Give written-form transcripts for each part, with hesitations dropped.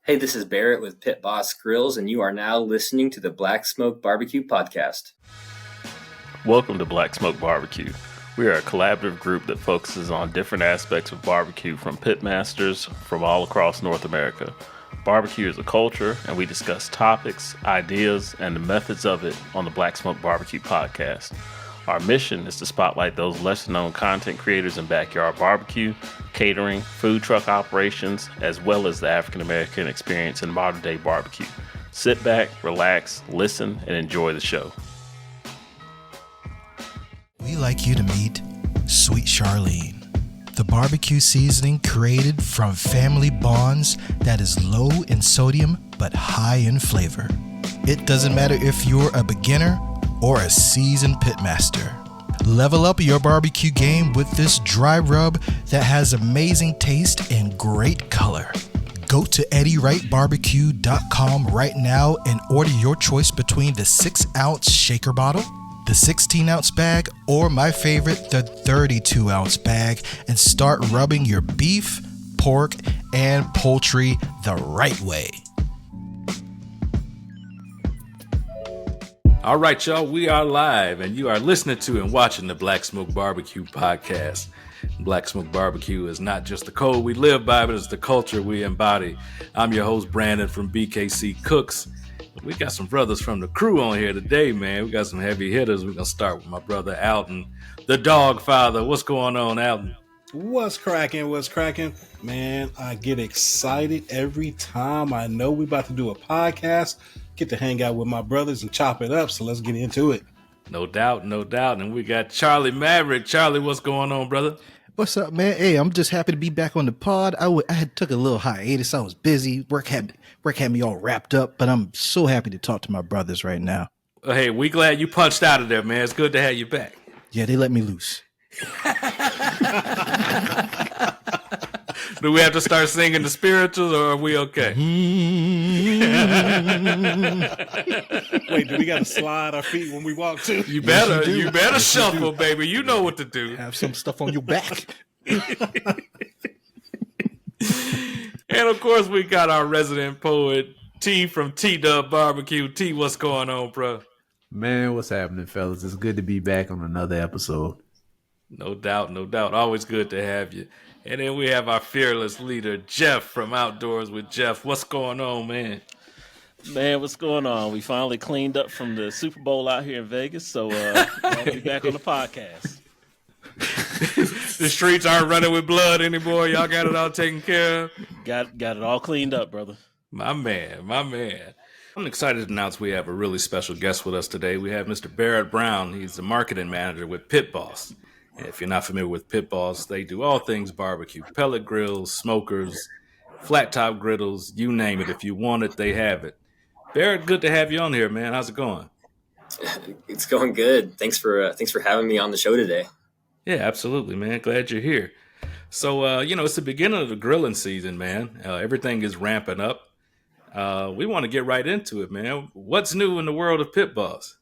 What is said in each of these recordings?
Hey, this is Barrett with PitBoss Grills, and you are now listening to the Black Smoke Barbecue Podcast. Welcome to Black Smoke Barbecue. We are a collaborative group that focuses on different aspects of barbecue from pitmasters from all across North America. Barbecue is a culture, and we discuss topics, ideas, and the methods of it on the Black Smoke Barbecue Podcast. Our mission is to spotlight those lesser-known content creators in backyard barbecue, catering, food truck operations, as well as the African-American experience in modern-day barbecue. Sit back, relax, listen, and enjoy the show. We like you to meet Sweet Charlene, the barbecue seasoning created from family bonds that is low in sodium but high in flavor. It doesn't matter if you're a beginner or a seasoned pitmaster. Level up your barbecue game with this dry rub that has amazing taste and great color. Go to eddywrightbarbecue.com right now and order your choice between the 6-ounce shaker bottle, the 16-ounce bag, or my favorite, the 32-ounce bag, and start rubbing your beef, pork, and poultry the right way. All right, y'all, we are live, and you are listening to and watching the Black Smoke Barbecue Podcast. Black Smoke Barbecue is not just the code we live by, but it's the culture we embody. I'm your host, Brandon from BKC Cooks. We got some brothers from the crew on here today, man. We got some heavy hitters. We're going to start with my brother, Alton, the dog father. What's going on, Alton? What's cracking? Man, I get excited every time I know we're about to do a podcast. Get to hang out with my brothers and chop it up, so let's get into it. No doubt. And we got Charlie Maverick. Charlie, what's going on, brother? What's up, man? Hey, I'm just happy to be back on the pod. I had took a little hiatus. I was busy. Work had me all wrapped up, but I'm so happy to talk to my brothers right now. Hey, we glad you punched out of there, man. It's good to have you back. Yeah, they let me loose. Do we have to start singing the spirituals, or are we okay? Wait, do we got to slide our feet when we walk too? You better shuffle, baby. You know what to do. Have some stuff on your back. And of course, we got our resident poet, T from T-Dub Barbecue. T, what's going on, bro? Man, what's happening, fellas? It's good to be back on another episode. No doubt. Always good to have you. And then we have our fearless leader, Geoff from Outdoors with Geoff. What's going on, man? Man, what's going on? We finally cleaned up from the Super Bowl out here in Vegas, so I'll be back on the podcast. The streets aren't running with blood anymore. Y'all got it all taken care of? Got it all cleaned up, brother. My man. I'm excited to announce we have a really special guest with us today. We have Mr. Barrett Browne. He's the marketing manager with PitBoss. And if you're not familiar with PitBoss, they do all things barbecue. Pellet Grills, smokers, flat top griddles, you name it. If you want it, they have it. Barrett, good to have you on here, man. How's it going? It's going good. Thanks for having me on the show today. Yeah, absolutely, man. Glad you're here. So, it's the beginning of the grilling season, man. Everything is ramping up. We want to get right into it, man. What's new in the world of PitBoss?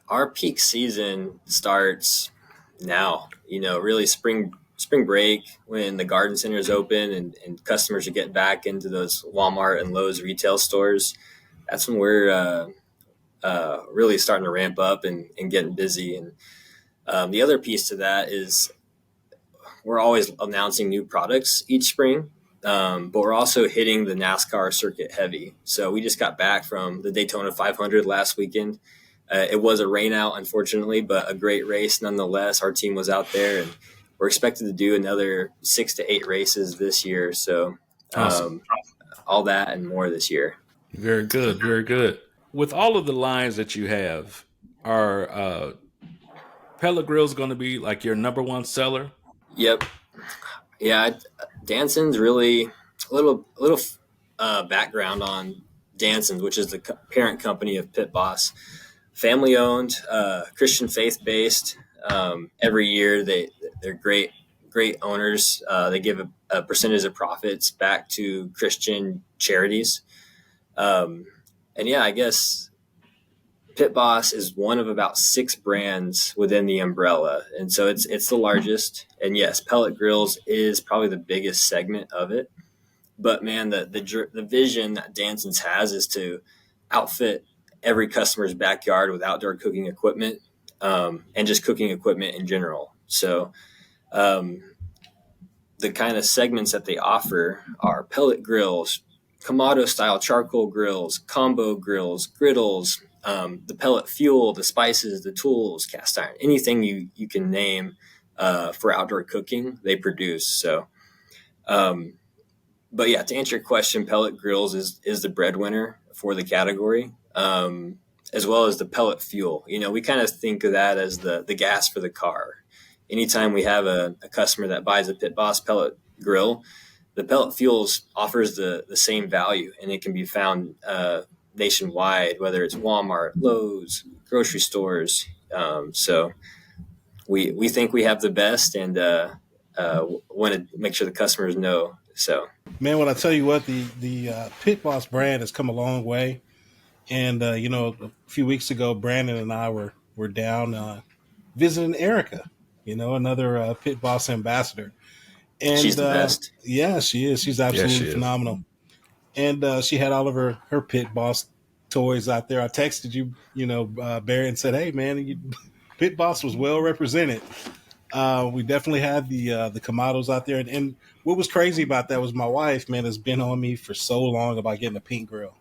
Our peak season starts now, really spring break when the garden centers open and customers are getting back into those Walmart and Lowe's retail stores. That's when we're really starting to ramp up and getting busy. And the other piece to that is we're always announcing new products each spring, but we're also hitting the NASCAR circuit heavy. So we just got back from the Daytona 500 last weekend. It was a rain out, unfortunately, but a great race nonetheless. Our team was out there, and we're expected to do another 6 to 8 races this year. So awesome. All that and more this year. Very good. With all of the lines that you have, are Pellet Grills going to be like your number one seller? Yep. Yeah, Danson's really a little background on Danson's, which is the parent company of PitBoss. Family owned, Christian faith based. Every year they're great owners. They give a percentage of profits back to Christian charities. And yeah, I guess PitBoss is one of about 6 brands within the umbrella. And so it's the largest. And yes, Pellet Grills is probably the biggest segment of it. But man, the vision that Danson's has is to outfit every customer's backyard with outdoor cooking equipment, and just cooking equipment in general. So the kind of segments that they offer are pellet grills, Kamado style charcoal grills, combo grills, griddles, the pellet fuel, the spices, the tools, cast iron, anything you can name for outdoor cooking, they produce. So, but yeah, to answer your question, pellet grills is the breadwinner for the category, as well as the pellet fuel. We kind of think of that as the gas for the car. Anytime we have a customer that buys a PitBoss pellet grill, the pellet fuels offers the same value, and it can be found nationwide, whether it's Walmart, Lowe's, grocery stores. So we think we have the best, and want to make sure the customers know. So, Man, when I tell you what, the PitBoss brand has come a long way. And, a few weeks ago, Brandon and I were down visiting Erica, another PitBoss ambassador. And she's the best. Yeah, she is. She's absolutely phenomenal. And she had all of her PitBoss toys out there. I texted you, Barry, and said, hey, man, PitBoss was well represented. We definitely had the Kamados out there. And what was crazy about that was my wife, man, has been on me for so long about getting a pink grill.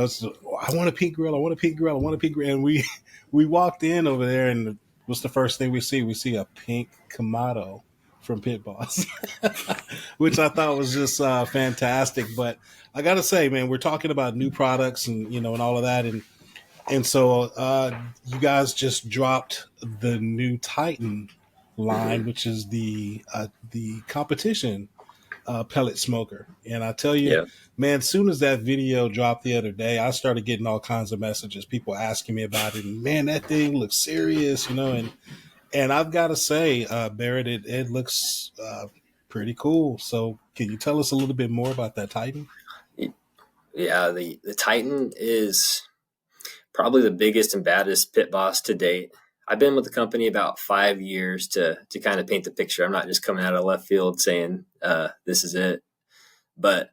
So, I want a pink grill. I want a pink grill. I want a pink grill. And we walked in over there, and what's the first thing we see? We see a pink Kamado from PitBoss, which I thought was just fantastic. But I got to say, man, we're talking about new products and, and all of that. And so you guys just dropped the new Titan line, which is the competition pellet smoker. And I tell you, man, as soon as that video dropped the other day, I started getting all kinds of messages, people asking me about it. And man, that thing looks serious, and I've got to say, Barrett, it looks pretty cool. So can you tell us a little bit more about that Titan? Yeah, the Titan is probably the biggest and baddest PitBoss to date. I've been with the company about 5 years to kind of paint the picture. I'm not just coming out of left field saying this is it, but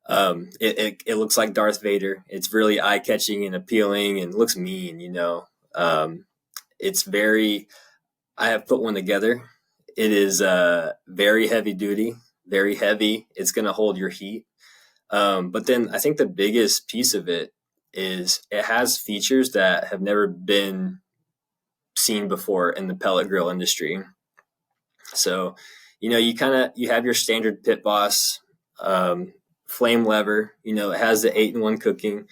it looks like Darth Vader. It's really eye catching and appealing, and looks mean. It's very. I have put one together. It is very heavy duty, very heavy. It's going to hold your heat. But then I think the biggest piece of it is it has features that have never been seen before in the pellet grill industry. So, you have your standard PitBoss flame lever. It has the 8-in-1 cooking.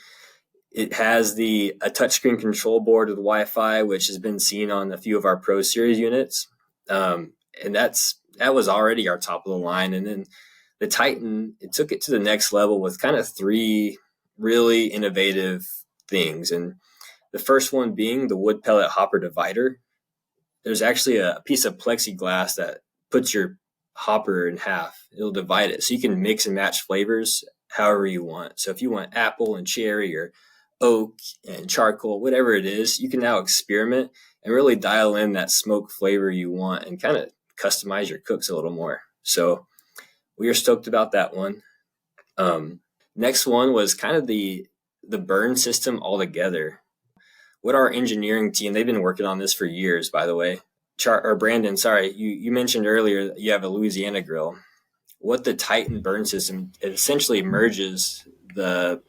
It has a touchscreen control board with Wi-Fi, which has been seen on a few of our Pro Series units. And that was already our top of the line. And then the Titan, it took it to the next level with kind of 3 really innovative things. And the first one being the wood pellet hopper divider. There's actually a piece of plexiglass that puts your hopper in half. It'll divide it. So you can mix and match flavors however you want. So if you want apple and cherry or oak and charcoal, whatever it is, you can now experiment and really dial in that smoke flavor you want and kind of customize your cooks a little more. So we are stoked about that one. Next one was kind of the burn system altogether. What our engineering team, they've been working on this for years, by the way. Brandon, sorry, you mentioned earlier you have a Louisiana grill. What the Titan burn system, it essentially merges the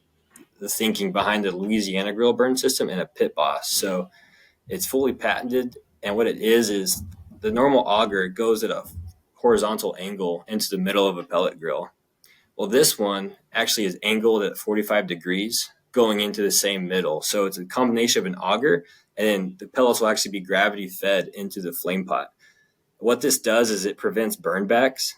thinking behind the Louisiana grill burn system and a PitBoss. So it's fully patented, and what it is the normal auger goes at a horizontal angle into the middle of a pellet grill. Well, this one actually is angled at 45 degrees going into the same middle. So it's a combination of an auger, and then the pellets will actually be gravity fed into the flame pot. What this does is it prevents burnbacks.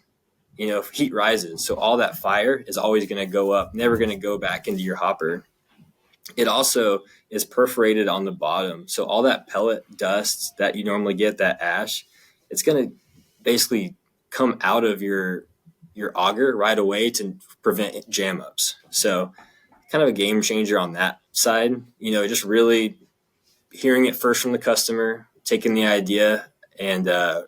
If heat rises, so all that fire is always going to go up, never going to go back into your hopper. It also is perforated on the bottom. So all that pellet dust that you normally get, that ash, it's going to basically come out of your auger right away to prevent jam ups. So kind of a game changer on that side, just really hearing it first from the customer, taking the idea and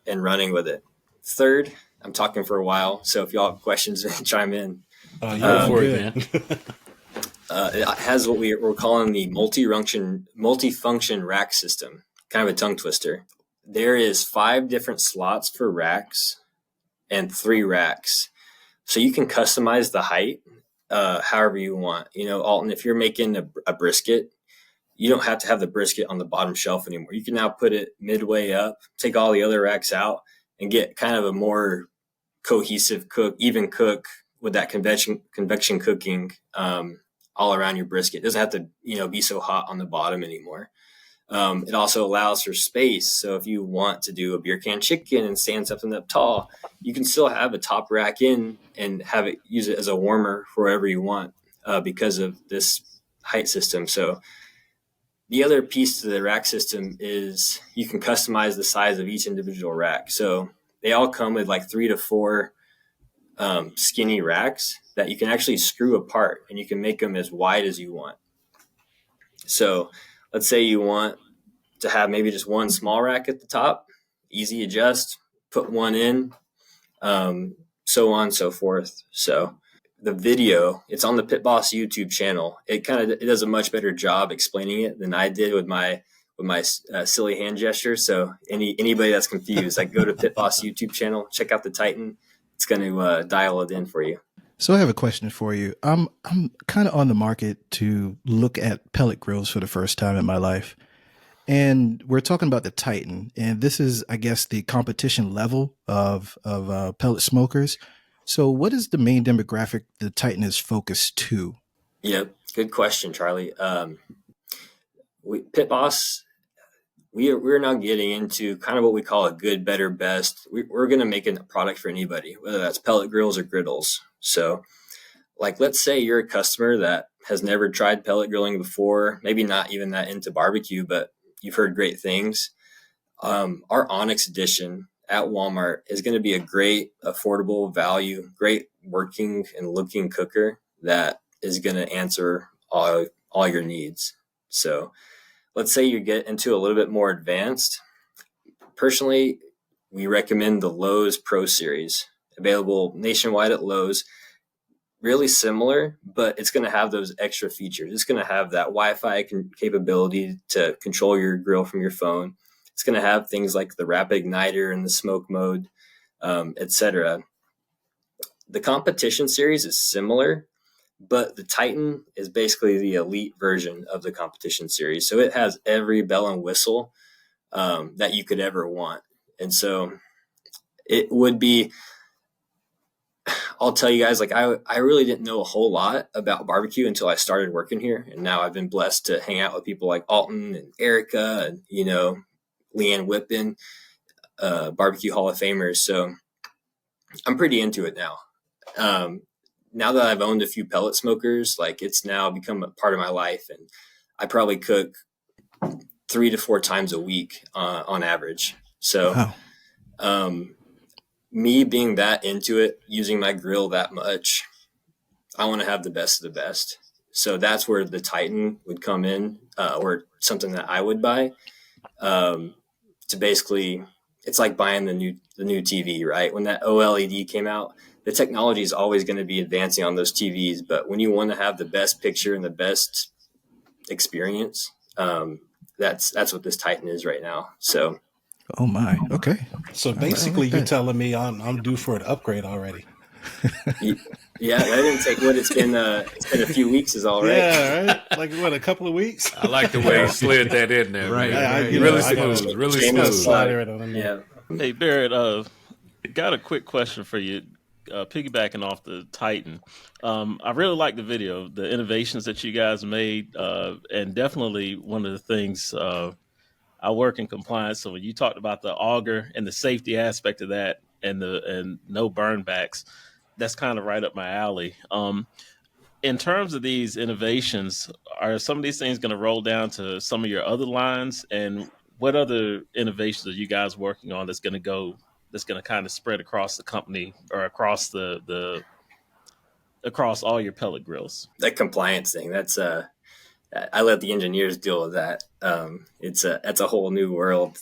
running with it. Third, I'm talking for a while, so if y'all have questions, chime in. You're for good. it, man. It has what we're calling the multifunction rack system, kind of a tongue twister. There is 5 different slots for racks and 3 racks. So you can customize the height however you want. Alton, if you're making a brisket, you don't have to have the brisket on the bottom shelf anymore. You can now put it midway up, take all the other racks out, and get kind of a more cohesive even cook with that convection cooking all around your brisket. It doesn't have to, be so hot on the bottom anymore. It also allows for space. So if you want to do a beer can chicken and stand something up tall, you can still have a top rack in and use it as a warmer for wherever you want because of this height system. So the other piece to the rack system is you can customize the size of each individual rack. So they all come with like 3 to 4 skinny racks that you can actually screw apart, and you can make them as wide as you want. So let's say you want to have maybe just one small rack at the top, easy adjust, put one in, so on and so forth. So the video, it's on the PitBoss YouTube channel. It does a much better job explaining it than I did with my silly hand gesture. So anybody that's confused, like go to PitBoss YouTube channel, check out the Titan. It's going to dial it in for you. So I have a question for you. I'm kind of on the market to look at pellet grills for the first time in my life. And we're talking about the Titan. And this is, I guess, the competition level of pellet smokers. So what is the main demographic the Titan is focused to? Yep. Good question, Charlie. PitBoss, we're now getting into kind of what we call a good, better, best. We're going to make a product for anybody, whether that's pellet grills or griddles. So like, let's say you're a customer that has never tried pellet grilling before, maybe not even that into barbecue, but you've heard great things. Our Onyx Edition at Walmart is going to be a great, affordable value, great working and looking cooker that is going to answer all your needs. So let's say you get into a little bit more advanced. Personally, we recommend the Lowe's Pro Series, available nationwide at Lowe's. Really similar, but it's going to have those extra features. It's going to have that Wi-Fi capability to control your grill from your phone. It's going to have things like the rapid igniter and the smoke mode, etc. The competition series is similar, but the Titan is basically the elite version of the competition series. So it has every bell and whistle that you could ever want. And so it would be, I'll tell you guys, like I really didn't know a whole lot about barbecue until I started working here. And now I've been blessed to hang out with people like Alton and Erica and, Leanne Whippen, barbecue Hall of Famers. So I'm pretty into it now. Now that I've owned a few pellet smokers, like it's now become a part of my life. And I probably cook 3 to 4 times a week on average. So, wow. Me being that into it, using my grill that much, I want to have the best of the best. So that's where the Titan would come in, or something that I would buy. To basically, it's like buying the new TV, right? When that OLED came out, the technology is always going to be advancing on those TVs. But when you want to have the best picture and the best experience, that's what this Titan is right now. So. Oh my. Okay. So basically, you're telling me I'm due for an upgrade already. Yeah, that didn't take what it's been a few weeks is all right. Yeah, right. Like what, a couple of weeks? I like the way you slid that in there. Right. Really smooth. Yeah. Hey Barrett, got a quick question for you. Piggybacking off the Titan, I really like the video, the innovations that you guys made, and definitely one of the things. I work in compliance, so when you talked about the auger and the safety aspect of that, and no burn backs, that's kind of right up my alley. In terms of these innovations, are some of these things going to roll down to some of your other lines? And what other innovations are you guys working on that's going to kind of spread across the company or across across all your pellet grills? That compliance thing, that's I let the engineers deal with that. That's a whole new world.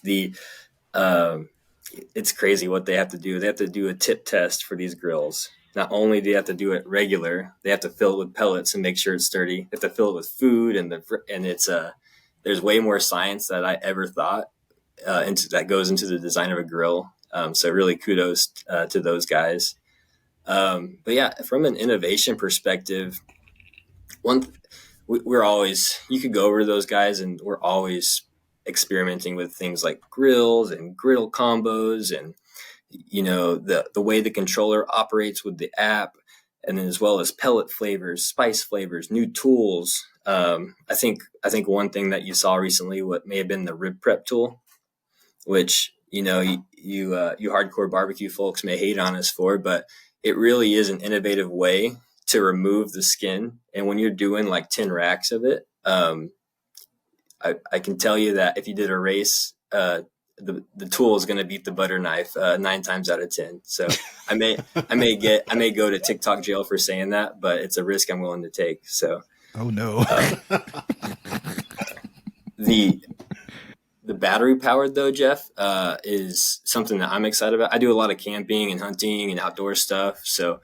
It's crazy what they have to do. They have to do a tip test for these grills. not only do you have to do it regular, they have to fill it with pellets and make sure it's sturdy. They have to fill it with food, and it's there's way more science that I ever thought that goes into the design of a grill. So really kudos to those guys. But yeah, from an innovation perspective, we're always, you could go over to those guys, and we're always experimenting with things like grills and griddle combos, and the way the controller operates with the app, and then as well as pellet flavors, spice flavors, new tools. I think one thing that you saw recently, what may have been the rib prep tool, which you hardcore barbecue folks may hate on us for, but it really is an innovative way to remove the skin. And when you're doing like 10 racks of it, I can tell you that if you did a race, the tool is going to beat the butter knife 9 times out of 10. So I may go to TikTok jail for saying that, but it's a risk I'm willing to take. So, oh no. The battery powered though, Geoff, is something that I'm excited about. I do a lot of camping and hunting and outdoor stuff. So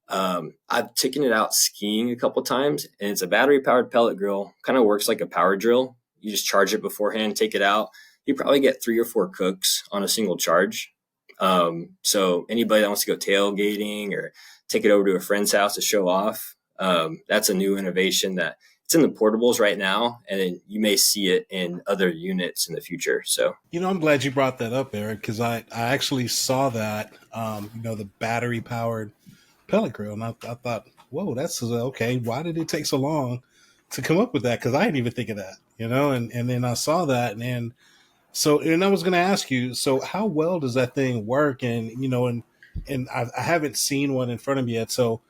I've taken it out skiing a couple times, and it's a battery powered pellet grill. Kind of works like a power drill. You just charge it beforehand, take it out. You probably get 3 or 4 cooks on a single charge. So anybody that wants to go tailgating or take it over to a friend's house to show off, that's a new innovation that it's in the portables right now, and you may see it in other units in the future. So, I'm glad you brought that up, Eric, because I actually saw that, the battery powered pellet grill. And I thought, whoa, that's okay. Why did it take so long to come up with that? Because I didn't even think of that, and then I saw that. And I was going to ask you, so how well does that thing work? And, and I haven't seen one in front of me yet. So,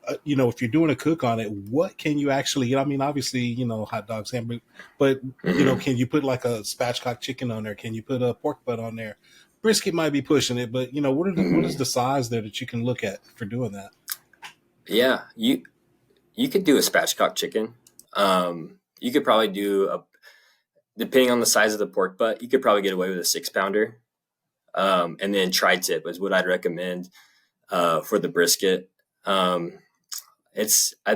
if you're doing a cook on it, what can you actually, I mean, obviously, hot dogs, hamburger, but, can you put like a spatchcock chicken on there? Can you put a pork butt on there? Brisket might be pushing it, but, what is the size there that you can look at for doing that? Yeah, you could do a spatchcock chicken. You could probably do depending on the size of the pork butt, you could probably get away with a 6-pounder. And then tri-tip is what I'd recommend for the brisket. I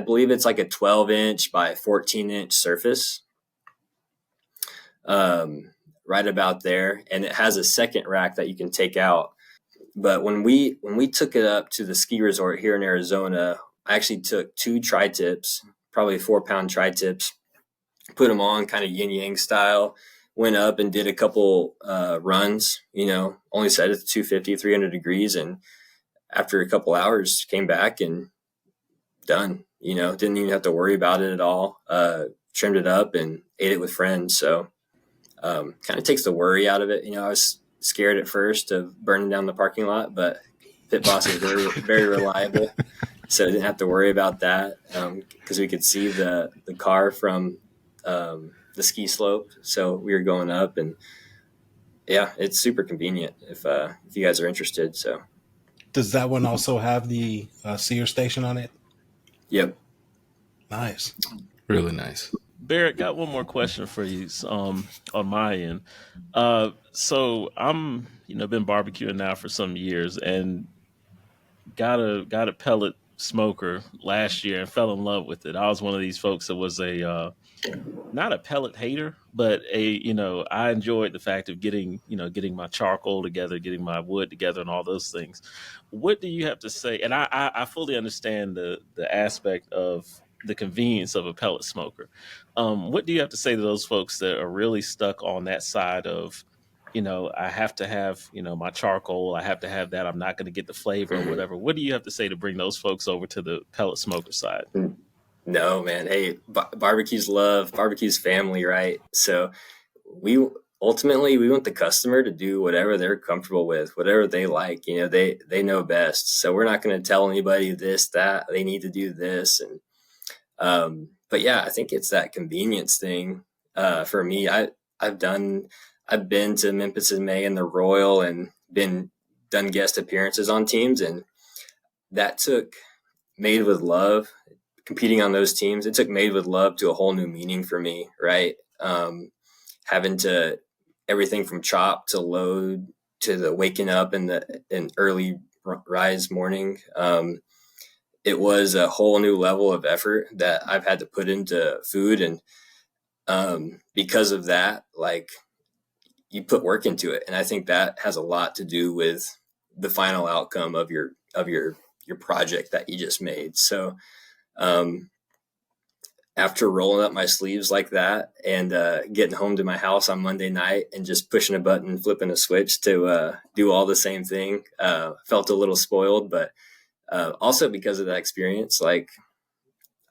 believe it's like a 12-inch by 14-inch surface, right about there. And it has a second rack that you can take out. But when we took it up to the ski resort here in Arizona, I actually took 2 tri-tips, probably 4-pound tri-tips, put them on kind of yin yang style, went up and did a couple runs, only set it to 250, 300 degrees. And after a couple hours came back and done, didn't even have to worry about it at all. Trimmed it up and ate it with friends. So kind of takes the worry out of it. I was scared at first of burning down the parking lot, but PitBoss is very, very reliable. So I didn't have to worry about that because we could see the car from the ski slope. So we were going up, and yeah, it's super convenient if you guys are interested. So does that one also have the sear station on it? Yep. Nice. Really nice. Barrett, got one more question for you on my end. So I'm, been barbecuing now for some years, and got a pellet smoker last year and fell in love with it. I was one of these folks that was not a pellet hater, but I enjoyed the fact of getting my charcoal together, getting my wood together, and all those things. What do you have to say? And I fully understand the aspect of the convenience of a pellet smoker. What do you have to say to those folks that are really stuck on that side of, I have to have, my charcoal, I have to have that, I'm not going to get the flavor or whatever. What do you have to say to bring those folks over to the pellet smoker side? No, man. Hey, barbecue's love, barbecue's family, right? So we want the customer to do whatever they're comfortable with, whatever they like. They know best. So we're not going to tell anybody this, that they need to do this. And but yeah, I think it's that convenience thing. For me, I've been to Memphis in May and the Royal and done guest appearances on teams, and that took Made with Love. Competing on those teams, it took Made with Love to a whole new meaning for me, right? Having to everything from chop to load to the waking up in early rise morning. it was a whole new level of effort that I've had to put into food. And because of that, like, you put work into it. And I think that has a lot to do with the final outcome of your project that you just made. So after rolling up my sleeves like that and getting home to my house on Monday night and just pushing a button, flipping a switch to do all the same thing, felt a little spoiled, but also because of that experience, like,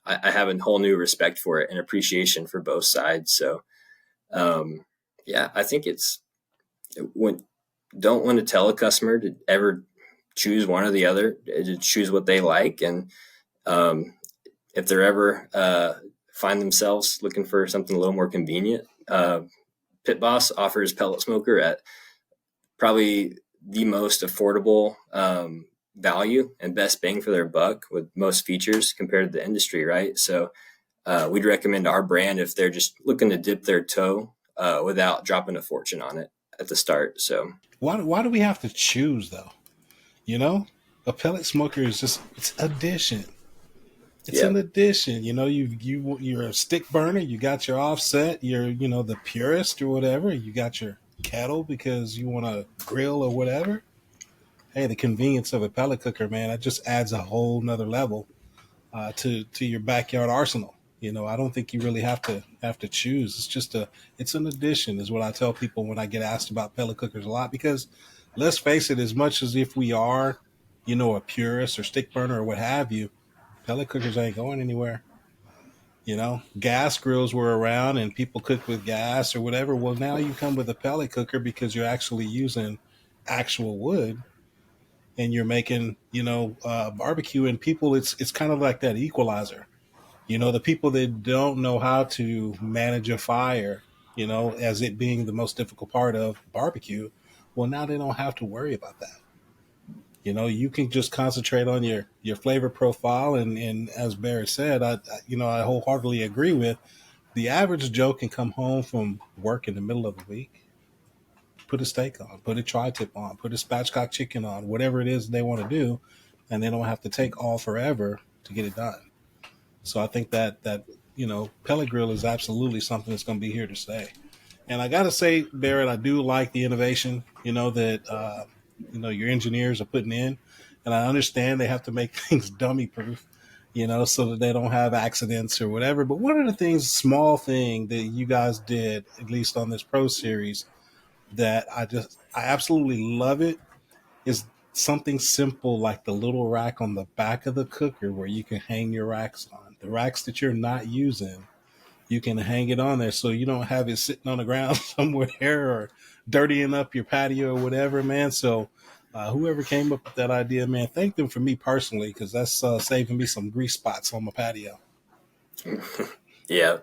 I have a whole new respect for it and appreciation for both sides. So yeah, I think don't want to tell a customer to ever choose one or the other, to choose what they like. And if they're ever find themselves looking for something a little more convenient, PitBoss offers pellet smoker at probably the most affordable value and best bang for their buck with most features compared to the industry, right? So we'd recommend our brand if they're just looking to dip their toe without dropping a fortune on it at the start. So why do we have to choose though? You know, a pellet smoker is just, it's addition. It's an addition. You know, you're a stick burner. You got your offset. You're, you know, the purist or whatever. You got your kettle because you want to grill or whatever. Hey, the convenience of a pellet cooker, man, it just adds a whole nother level to your backyard arsenal. You know, I don't think you really have to choose. It's just it's an addition, is what I tell people when I get asked about pellet cookers a lot. Because let's face it, as much as if we are, you know, a purist or stick burner or what have you, pellet cookers ain't going anywhere. You know, gas grills were around and people cooked with gas or whatever. Well, now you come with a pellet cooker because you're actually using actual wood and you're making, you know, barbecue. And people, it's kind of like that equalizer. You know, the people that don't know how to manage a fire, you know, as it being the most difficult part of barbecue, well, now they don't have to worry about that. You know, you can just concentrate on your flavor profile. And as Barrett said, I wholeheartedly agree with, the average Joe can come home from work in the middle of the week, put a steak on, put a tri-tip on, put a spatchcock chicken on, whatever it is they want to do, and they don't have to take all forever to get it done. So I think that you know, pellet grill is absolutely something that's going to be here to stay. And I got to say, Barrett, I do like the innovation, you know, that you know, your engineers are putting in. And I understand they have to make things dummy proof, you know, so that they don't have accidents or whatever. But one of the things, small thing that you guys did, at least on this Pro Series, that I absolutely love it, is something simple like the little rack on the back of the cooker where you can hang your racks on. The racks that you're not using, you can hang it on there so you don't have it sitting on the ground somewhere or dirtying up your patio or whatever, man. So whoever came up with that idea, man, thank them for me personally, because that's saving me some grease spots on my patio. Yeah,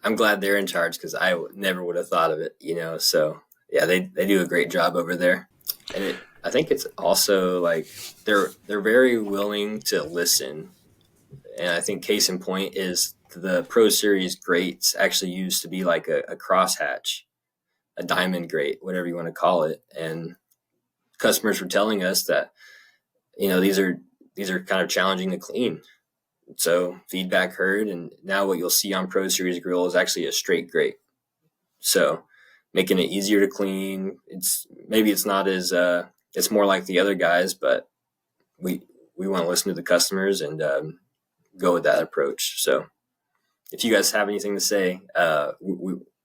I'm glad they're in charge because I never would have thought of it, you know. So yeah, they do a great job over there. And I think it's also like they're very willing to listen. And I think case in point is the Pro Series grates actually used to be like a crosshatch, a diamond grate, whatever you want to call it. And customers were telling us that, you know, these are kind of challenging to clean. So feedback heard, and now what you'll see on Pro Series grill is actually a straight grate. So making it easier to clean. It's not as it's more like the other guys, but we want to listen to the customers and go with that approach. So if you guys have anything to say,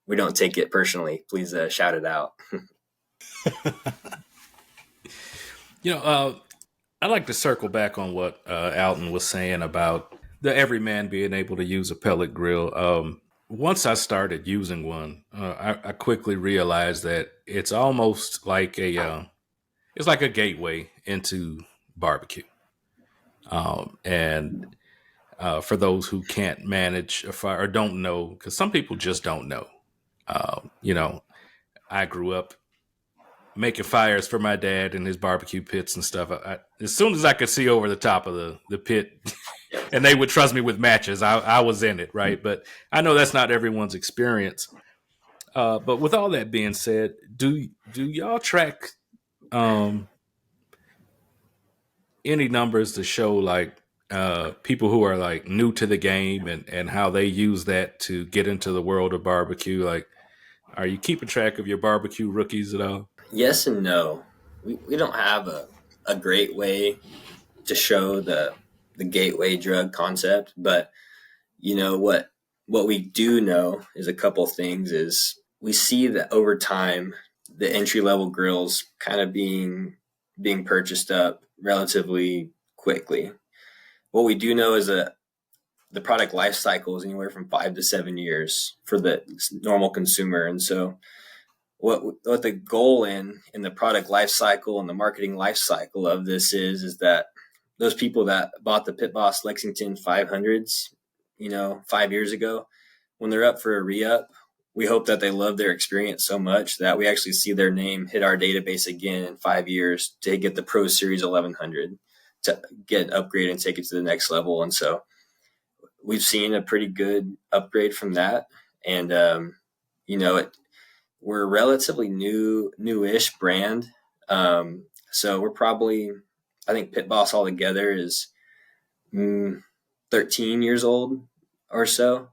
we don't take it personally. Please shout it out. You know, I'd like to circle back on what Alton was saying about the everyman being able to use a pellet grill. Once I started using one, I quickly realized that it's almost like it's like a gateway into barbecue. And for those who can't manage a fire or don't know, because some people just don't know. You know, I grew up making fires for my dad in his barbecue pits and stuff. As soon as I could see over the top of the pit and they would trust me with matches, I was in it, right? But I know that's not everyone's experience. But with all that being said, do y'all track any numbers to show like people who are like new to the game and how they use that to get into the world of barbecue? Like, are you keeping track of your barbecue rookies at all? Yes and no. We don't have a great way to show the gateway drug concept, but you know what we do know is a couple things. Is we see that over time the entry level grills kind of being purchased up relatively quickly. What we do know is that the product life cycle is anywhere from 5 to 7 years for the normal consumer. And so what the goal in the product life cycle and the marketing life cycle of this is that those people that bought the PitBoss Lexington 500s, 5 years ago, when they're up for a re-up, we hope that they love their experience so much that we actually see their name hit our database again in 5 years to get the Pro Series 1100 to get an upgrade and take it to the next level. And so we've seen a pretty good upgrade from that. And, we're a relatively newish brand. So we're probably, I think PitBoss altogether is 13 years old or so.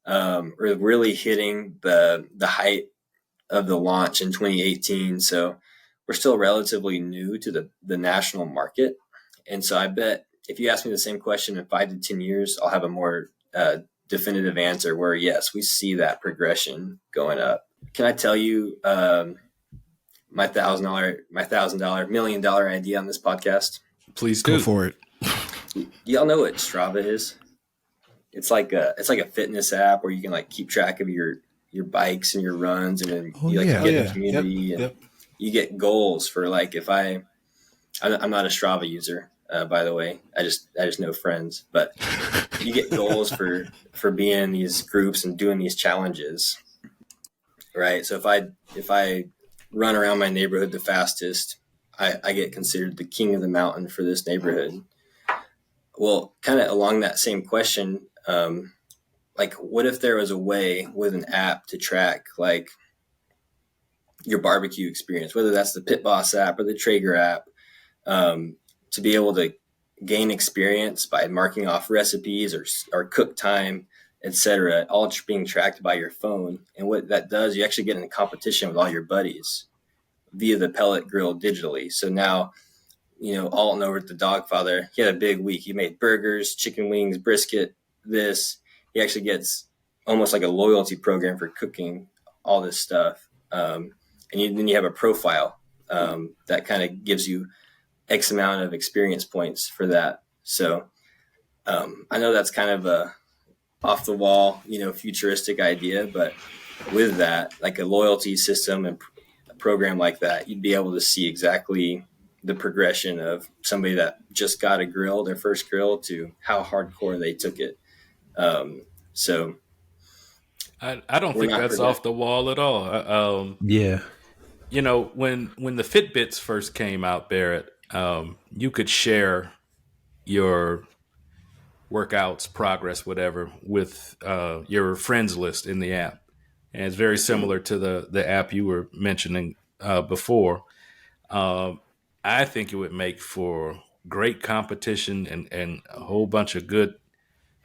We're really hitting the height of the launch in 2018. So we're still relatively new to the national market. And so I bet if you ask me the same question in 5 to 10 years, I'll have a more definitive answer where, yes, we see that progression going up. Can I tell you my $1,000, $1 million idea on this podcast? Please do. Go for it. Y'all know what Strava is? It's like a fitness app where you can like keep track of your bikes and your runs, and then you get a community and you get goals for like I'm not a Strava user, by the way. I just know friends, but you get goals for being in these groups and doing these challenges, right? So if I run around my neighborhood the fastest, I get considered the king of the mountain for this neighborhood. Well, kind of along that same question, like what if there was a way with an app to track like your barbecue experience, whether that's the PitBoss app or the Traeger app, to be able to gain experience by marking off recipes or cook time, etc., all being tracked by your phone. And what that does, you actually get in a competition with all your buddies via the Pellet Grill digitally. So now, Alton over at the Dogfather, he had a big week. He made burgers, chicken wings, brisket, this. He actually gets almost like a loyalty program for cooking all this stuff. And then you have a profile that kind of gives you X amount of experience points for that. So I know that's kind of a off the wall, futuristic idea, but with that, like a loyalty system and a program like that, you'd be able to see exactly the progression of somebody that just got a grill, their first grill, to how hardcore they took it. So I don't think that's off the wall at all. Yeah. When the Fitbits first came out, Barrett, you could share your workouts, progress, whatever, with your friends list in the app. And it's very similar to the app you were mentioning before. I think it would make for great competition and a whole bunch of good,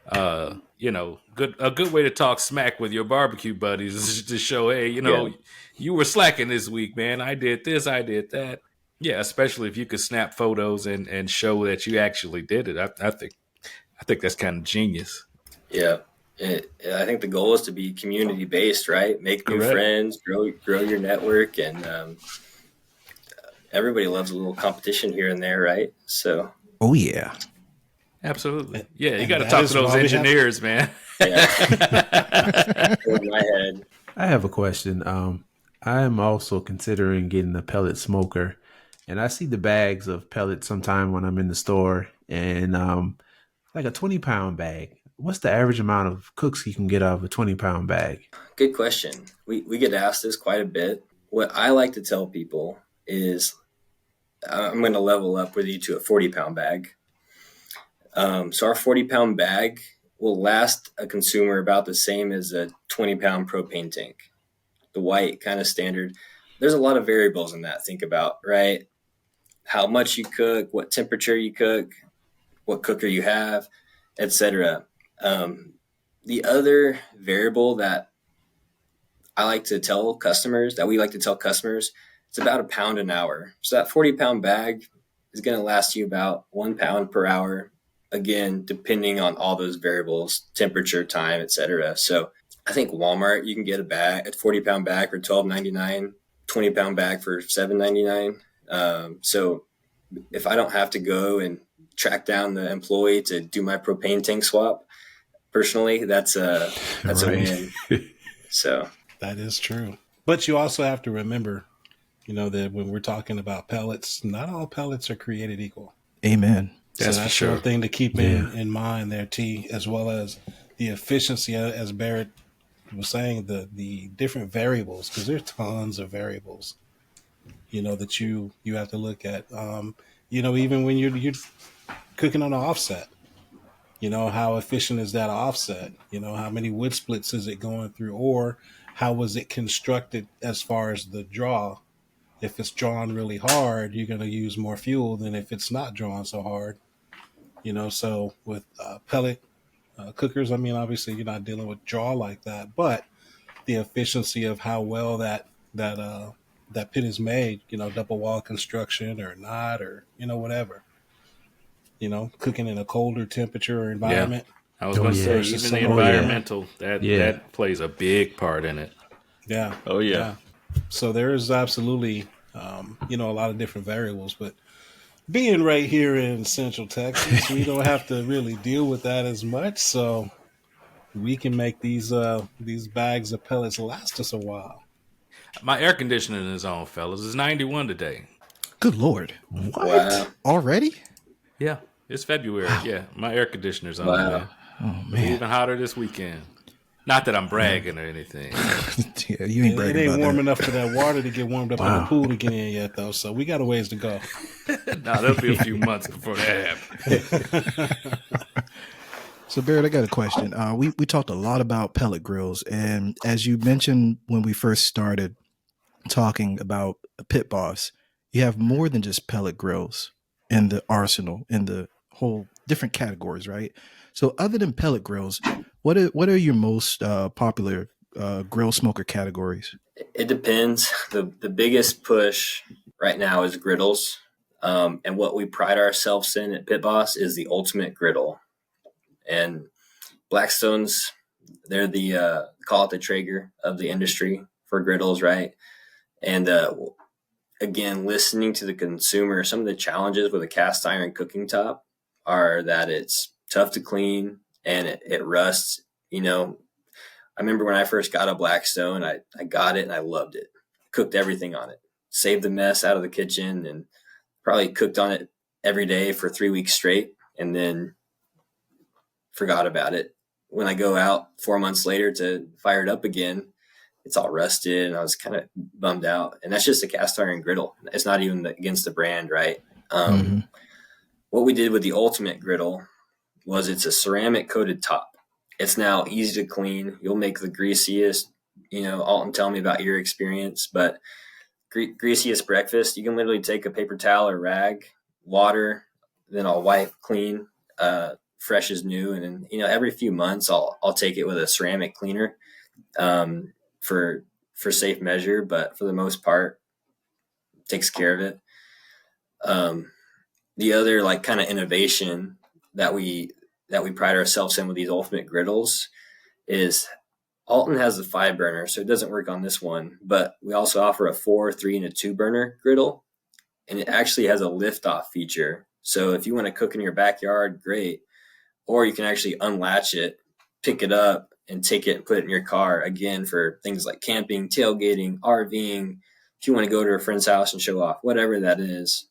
a good way to talk smack with your barbecue buddies is to show, hey, you were slacking this week, man. I did this, I did that. Yeah, especially if you could snap photos and show that you actually did it. I think that's kind of genius. Yeah. I think the goal is to be community based, right? Make new friends, grow your network, and everybody loves a little competition here and there, right? So. Oh yeah. Absolutely. Yeah, you got to talk to those engineers, man. Yeah. In my head. I have a question. I am also considering getting a pellet smoker, and I see the bags of pellets sometime when I'm in the store, and like a 20-pound bag. What's the average amount of cooks you can get out of a 20-pound bag? Good question. We get asked this quite a bit. What I like to tell people is I'm going to level up with you to a 40-pound bag. So our 40-pound bag will last a consumer about the same as a 20-pound propane tank, the white kind of standard. There's a lot of variables in that. Think about, right? How much you cook, what temperature you cook, what cooker you have, etc. The other variable that I like to tell customers, that we like to tell customers, it's about a pound an hour. So that 40-pound bag is going to last you about 1 pound per hour. Again, depending on all those variables, temperature, time, etc. So I think Walmart, you can get a 40-pound bag for $12.99, 20-pound bag for $7.99. So if I don't have to go and track down the employee to do my propane tank swap, personally, that's a win. So that is true. But you also have to remember, that when we're talking about pellets, not all pellets are created equal. Amen. That's for sure. One thing to keep in mind there, T, as well as the efficiency, as Barrett was saying, the different variables, because there's tons of variables, that you have to look at. Even when you're cooking on an offset, how efficient is that offset? How many wood splits is it going through, or how was it constructed as far as the draw? If it's drawn really hard, you're going to use more fuel than if it's not drawn so hard. So with pellet cookers, obviously you're not dealing with draw like that, but the efficiency of how well that pit is made, double wall construction or not, or whatever. Cooking in a colder temperature or environment. Yeah. I was going to say, even the environmental, that plays a big part in it. Yeah. Oh, yeah. So there is absolutely, a lot of different variables, but being right here in Central Texas, we don't have to really deal with that as much. So we can make these bags of pellets last us a while. My air conditioning is on, fellas. It's 91 today. Good Lord. What? Wow. Already? Yeah. It's February. Wow. Yeah. My air conditioner's on. Wow. Oh, man. It's even hotter this weekend. Not that I'm bragging or anything. Yeah, you ain't bragging. It ain't warm that. enough for that water to get warmed up in the pool to get in yet, though. So we got a ways to go. That'll be a few months before that happens. So, Barrett, I got a question. We talked a lot about pellet grills, and as you mentioned when we first started talking about PitBoss, you have more than just pellet grills in the arsenal, in the whole different categories, right? So, other than pellet grills, what are your most popular grill smoker categories? It depends. The biggest push right now is Griddles. And what we pride ourselves in at PitBoss is the ultimate griddle. And Blackstone's, they're the, call it the Traeger of the industry for griddles, right? And again, listening to the consumer, some of the challenges with a cast iron cooking top are that it's tough to clean and it rusts. I remember when I first got a Blackstone, I got it and I loved it. Cooked everything on it, saved the mess out of the kitchen, and probably cooked on it every day for 3 weeks straight, and then forgot about it. When I go out 4 months later to fire it up again, it's all rusted, and I was kind of bummed out. And that's just a cast iron griddle. It's not even against the brand, right? What we did with the ultimate griddle was it's a ceramic coated top. It's now easy to clean. You'll make the greasiest, Alton, tell me about your experience, but greasiest breakfast. You can literally take a paper towel or rag, water, then I'll wipe clean, fresh as new. And then, every few months I'll take it with a ceramic cleaner, for safe measure, but for the most part takes care of it. The other kind of innovation that we pride ourselves in with these ultimate griddles is Alton has the 5 burner, so it doesn't work on this one, but we also offer a 4, 3, and a 2 burner griddle, and it actually has a lift off feature. So if you want to cook in your backyard, great. Or you can actually unlatch it, pick it up, and take it and put it in your car, again, for things like camping, tailgating, RVing, if you want to go to a friend's house and show off, whatever that is.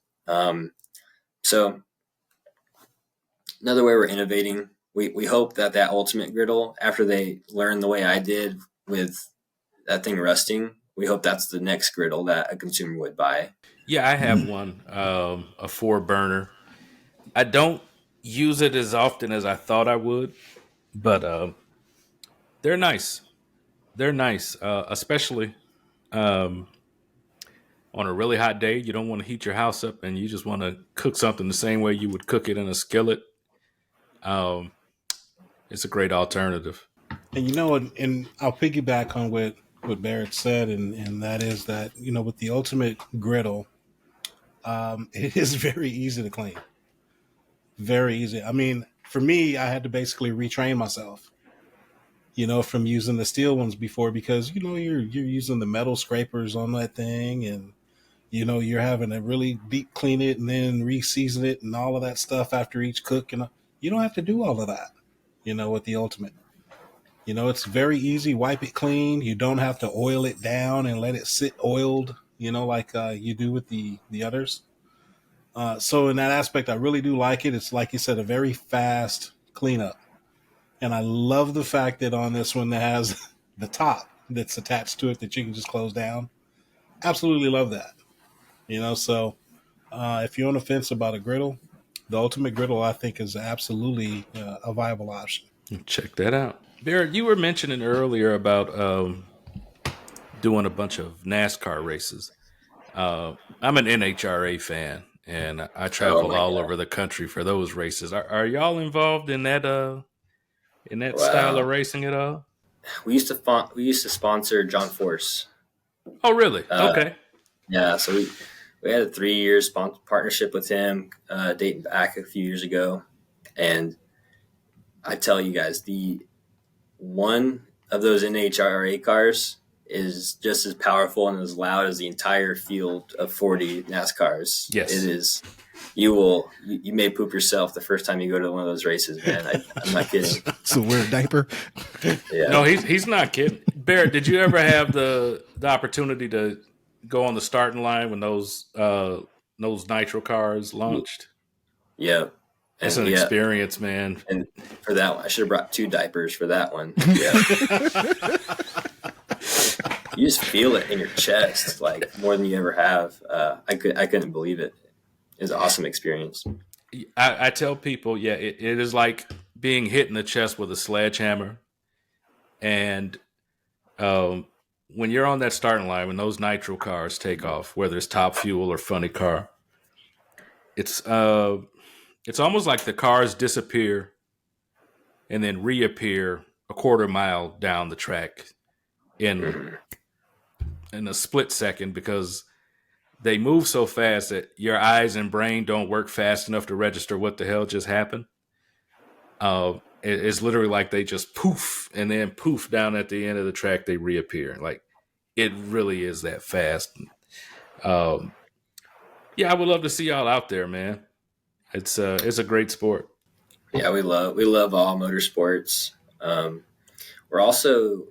So another way we're innovating, we hope that ultimate griddle, after they learn the way I did with that thing rusting, we hope that's the next griddle that a consumer would buy. Yeah, I have one, a 4 burner. I don't use it as often as I thought I would, but they're nice. They're nice, especially on a really hot day. You don't want to heat your house up, and you just want to cook something the same way you would cook it in a skillet. It's a great alternative. And and I'll piggyback on what Barrett said, and that is that, with the ultimate griddle, it is very easy to clean. Very easy. I mean, for me, I had to basically retrain myself, from using the steel ones before, because, you're using the metal scrapers on that thing, and, you're having to really deep clean it and then re-season it and all of that stuff after each cook. And you don't have to do all of that, with the ultimate. It's very easy. Wipe it clean. You don't have to oil it down and let it sit oiled, like you do with the others. So in that aspect, I really do like it. It's, like you said, a very fast cleanup. And I love the fact that on this one that has the top that's attached to it that you can just close down. Absolutely love that. So if you're on the fence about a griddle, the ultimate griddle, I think, is absolutely a viable option. Check that out. Barrett, you were mentioning earlier about doing a bunch of NASCAR races. I'm an NHRA fan, and I travel all over the country for those races. Are y'all involved in that style of racing at all? We used to sponsor John Force. Oh, really? Okay. Yeah, so we had a 3-year partnership with him, dating back a few years ago, and I tell you guys, the one of those NHRA cars is just as powerful and as loud as the entire field of 40 NASCARs. Yes, it is. You may poop yourself the first time you go to one of those races, man. I'm not kidding. It's a weird diaper. Yeah. No, he's not kidding. Barrett, did you ever have the opportunity to go on the starting line when those nitro cars launched? Yeah. It's an experience, man. And for that one, I should have brought 2 diapers for that one. Yeah. You just feel it in your chest, like more than you ever have. I couldn't believe it. It was an awesome experience. I tell people, it is like being hit in the chest with a sledgehammer. And when you're on that starting line, when those nitro cars take off, whether it's Top Fuel or Funny Car, it's almost like the cars disappear and then reappear a quarter mile down the track in a split second, because they move so fast that your eyes and brain don't work fast enough to register what the hell just happened. It's literally like they just poof, and then poof down at the end of the track, they reappear. Like, it really is that fast. I would love to see y'all out there, man. It's a great sport. Yeah, we love all motorsports. We're also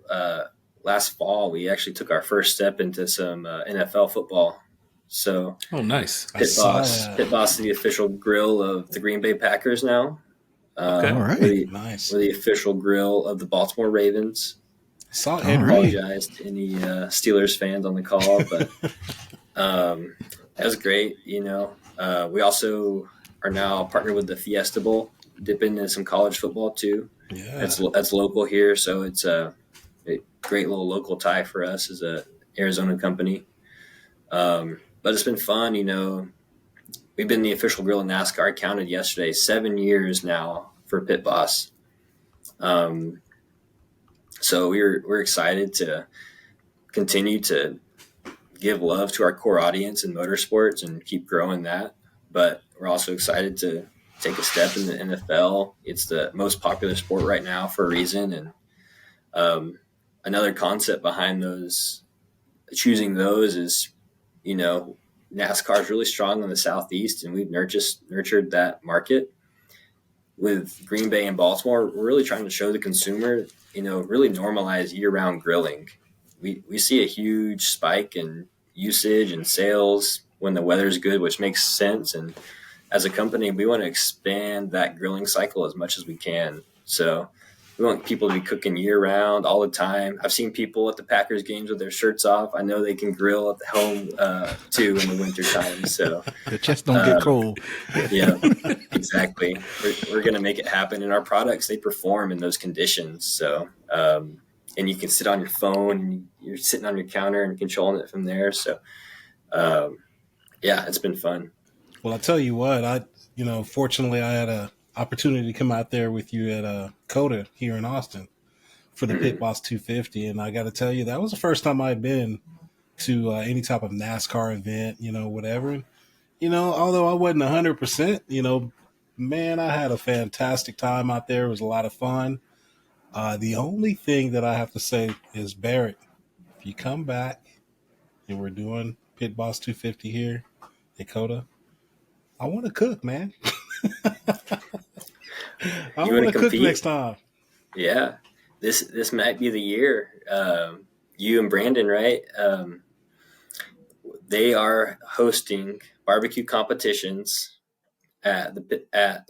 last fall we actually took our first step into some NFL football. So, nice. PitBoss is the official grill of the Green Bay Packers now. Okay, all right, nice. We're the official grill of the Baltimore Ravens. I apologize to any Steelers fans on the call, but that was great. We also are now partnered with the Fiesta Bowl, dipping into some college football too. Yeah, that's local here, so it's a great little local tie for us as a Arizona company. But it's been fun, We've been the official grill of NASCAR. I counted yesterday, 7 years now for PitBoss. So we're excited to continue to give love to our core audience in motorsports and keep growing that. But we're also excited to take a step in the NFL. It's the most popular sport right now for a reason. And another concept behind choosing those is, NASCAR is really strong in the Southeast, and we've nurtured that market. With Green Bay and Baltimore, we're really trying to show the consumer, really normalize year-round grilling. We see a huge spike in usage and sales when the weather's good, which makes sense. And as a company, we want to expand that grilling cycle as much as we can. So we want people to be cooking year-round all the time. I've seen people at the Packers games with their shirts off. I know they can grill at home too in the wintertime. So the chest don't get cold. Yeah, exactly. We're going to make it happen. And our products, they perform in those conditions. So, and you can sit on your phone, and you're sitting on your counter and controlling it from there. So, it's been fun. Well, I'll tell you what, fortunately I had opportunity to come out there with you at Coda here in Austin for the PitBoss 250, and I got to tell you, that was the first time I'd been to any type of NASCAR event, whatever. And, although I wasn't 100%, man, I had a fantastic time out there. It was a lot of fun. The only thing that I have to say is, Barrett, if you come back and we're doing PitBoss 250 here at Coda, I want to cook, man. I want to cook next time. Yeah, this might be the year. You and Brandon, right? They are hosting barbecue competitions at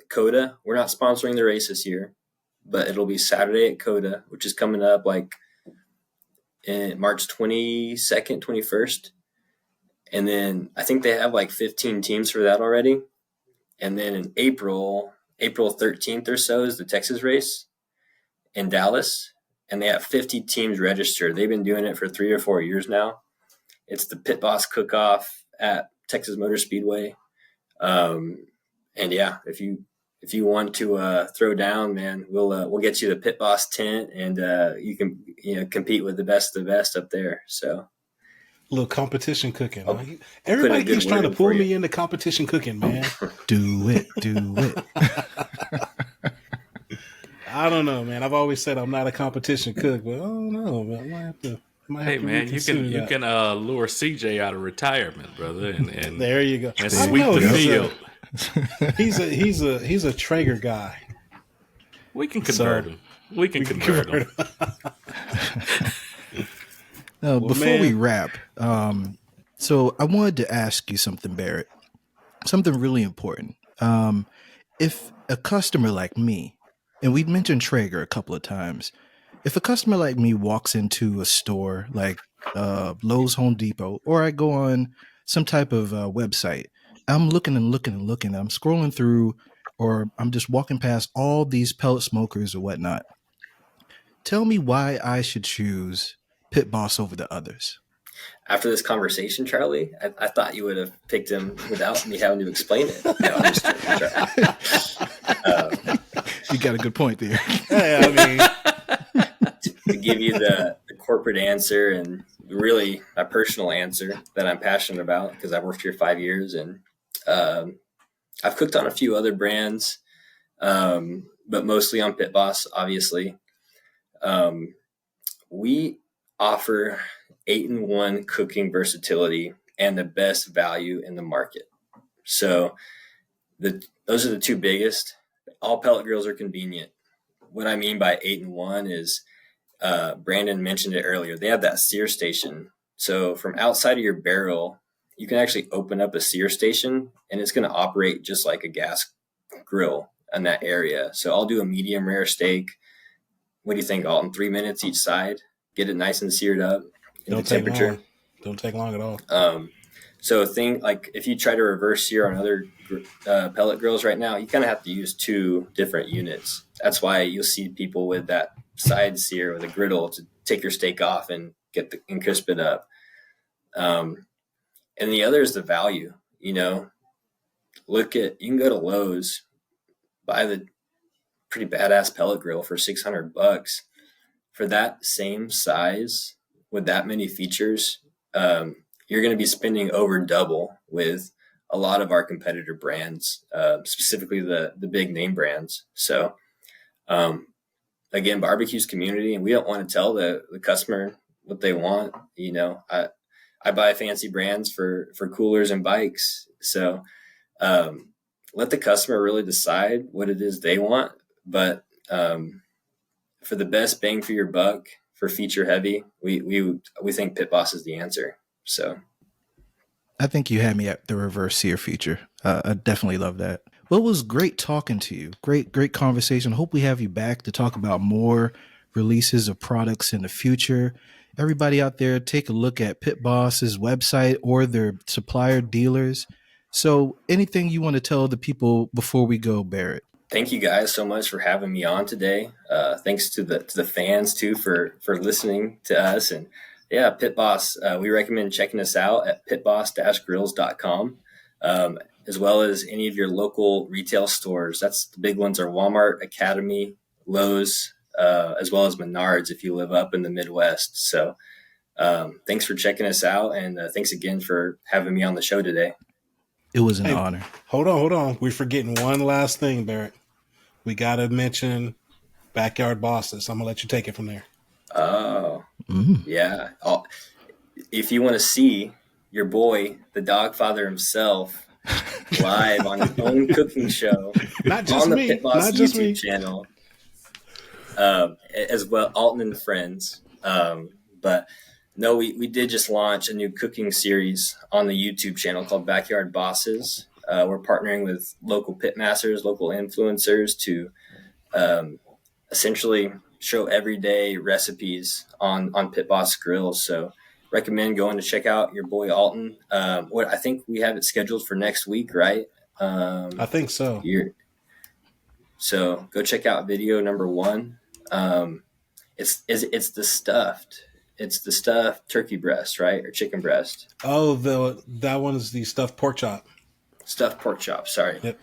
Coda. We're not sponsoring the race this year, but it'll be Saturday at Coda, which is coming up like in March 22nd, 21st. And then I think they have like 15 teams for that already. And then in April 13th or so is the Texas race in Dallas. And they have 50 teams registered. They've been doing it for 3 or 4 years now. It's the PitBoss Cook-Off at Texas Motor Speedway. And yeah, if you want to throw down, man, we'll get you the PitBoss tent, and you can compete with the best of the best up there. So a little competition cooking. Everybody keeps trying to pull me into competition cooking, man. Do it. I don't know, man. I've always said I'm not a competition cook, but I don't know. I might have to. Hey man, you can lure CJ out of retirement, brother, and there you go. And sweep the field. He's a Traeger guy. We can convert him. We can convert him. Now, before we wrap, so I wanted to ask you something, Barrett. Something really important. If a customer like me, and we've mentioned Traeger a couple of times, if a customer like me walks into a store like Lowe's, Home Depot, or I go on some type of website, I'm looking and looking and looking. I'm scrolling through, or I'm just walking past all these pellet smokers or whatnot. Tell me why I should choose PitBoss over the others. After this conversation, Charlie, I thought you would have picked him without me having to explain it. No, I'm just kidding. You got a good point there. Yeah, I mean, to give you the corporate answer and really my personal answer that I'm passionate about, because I've worked here 5 years and I've cooked on a few other brands, but mostly on PitBoss, obviously. We offer 8-in-1 cooking versatility and the best value in the market. So those are the two biggest. All pellet grills are convenient. What I mean by 8-in-1 is, Brandon mentioned it earlier, they have that sear station. So from outside of your barrel, you can actually open up a sear station and it's going to operate just like a gas grill in that area. So I'll do a medium rare steak. What do you think, Alton? 3 minutes each side, get it nice and seared up in the temperature. Don't take long at all. So a thing like if you try to reverse sear on other pellet grills right now, you kind of have to use 2 different units. That's why you'll see people with that side sear with a griddle to take your steak off and and crisp it up. And the other is the value. You can go to Lowe's, buy the pretty badass pellet grill for $600 for that same size with that many features. You're going to be spending over double with a lot of our competitor brands, specifically the big name brands. So, again, barbecue's community, and we don't want to tell the customer what they want. I buy fancy brands for coolers and bikes. So, let the customer really decide what it is they want. But, for the best bang for your buck, for feature heavy, we think PitBoss is the answer. So I think you had me at the reverse sear feature. I definitely love that. Well, it was great talking to you. Great conversation. Hope we have you back to talk about more releases of products in the future. Everybody out there, take a look at PitBoss's website or their supplier dealers. So anything you want to tell the people before we go, Barrett? Thank you guys so much for having me on today. Thanks to the fans too for listening to us. And yeah, PitBoss, we recommend checking us out at pitboss-grills.com. as well as any of your local retail stores. That's the big ones are Walmart, Academy, Lowe's, as well as Menards if you live up in the Midwest. So thanks for checking us out, and thanks again for having me on the show today. It was an honor. Hold on. We're forgetting one last thing, Barrett. We got to mention Backyard Bosses. I'm going to let you take it from there. Oh, yeah. If you want to see your boy, the Dogfather himself, live on his own cooking show Not just on the me. PitBoss Not just YouTube me. channel, as well, Alton and Friends. But no, we did just launch a new cooking series on the YouTube channel called Backyard Bosses. We're partnering with local pitmasters, local influencers to essentially show everyday recipes on PitBoss Grills. So recommend going to check out your boy Alton. I think we have it scheduled for next week, right? I think so. So go check out video number 1. It's the stuffed turkey breast, right? Or chicken breast. Oh, that one is the stuffed pork chop. Stuffed pork chop. Sorry. Yep.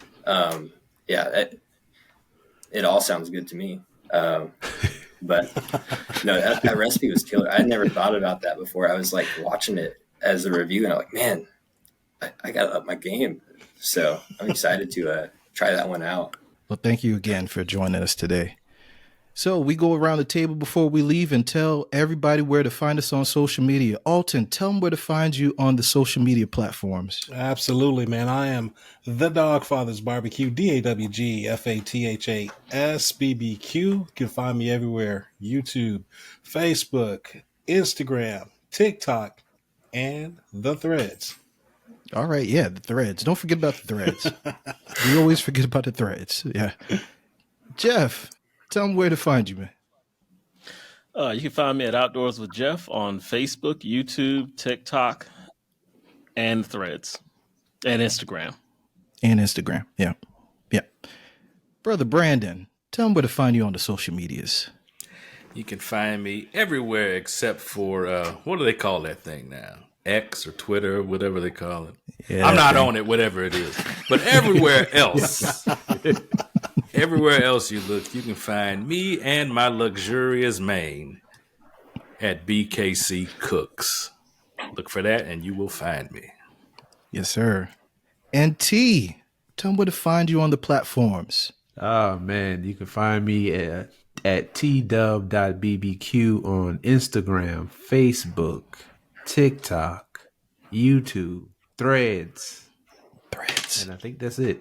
It all sounds good to me. But no, that recipe was killer. I never thought about that before. I was like watching it as a review, and I'm like, man, I got to up my game. So I'm excited to try that one out. Well, thank you again for joining us today. So we go around the table before we leave and tell everybody where to find us on social media. Alton, tell them where to find you on the social media platforms. Absolutely, man. I am the Dogfather's Barbecue, DAWGFATHASBBQ. You can find me everywhere: YouTube, Facebook, Instagram, TikTok, and the Threads. All right, yeah, the Threads. Don't forget about the Threads. We always forget about the Threads. Yeah, Geoff, tell them where to find you, man. You can find me at Outdoors with Geoff on Facebook, YouTube, TikTok, and Threads, and Instagram. Yeah. Brother Brandon, tell them where to find you on the social medias. You can find me everywhere except for, what do they call that thing now? X or Twitter, whatever they call it. Yeah, I'm not on it, whatever it is. But everywhere else, everywhere else you look, you can find me and my luxurious mane at BKC Cooks. Look for that and you will find me. Yes, sir. And T, tell them where to find you on the platforms. Oh, man, you can find me at tdub.bbq on Instagram, Facebook, TikTok, YouTube, Threads. And I think that's it.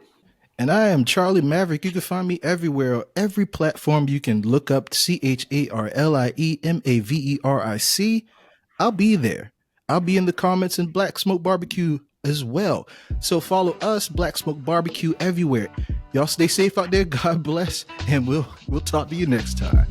And I am Charlie Maverick. You can find me everywhere, every platform you can look up CharlieMaverick. I'll be there. I'll be in the comments in Black Smoke Barbecue as well. So follow us, Black Smoke Barbecue, everywhere. Y'all stay safe out there. God bless. And we'll talk to you next time.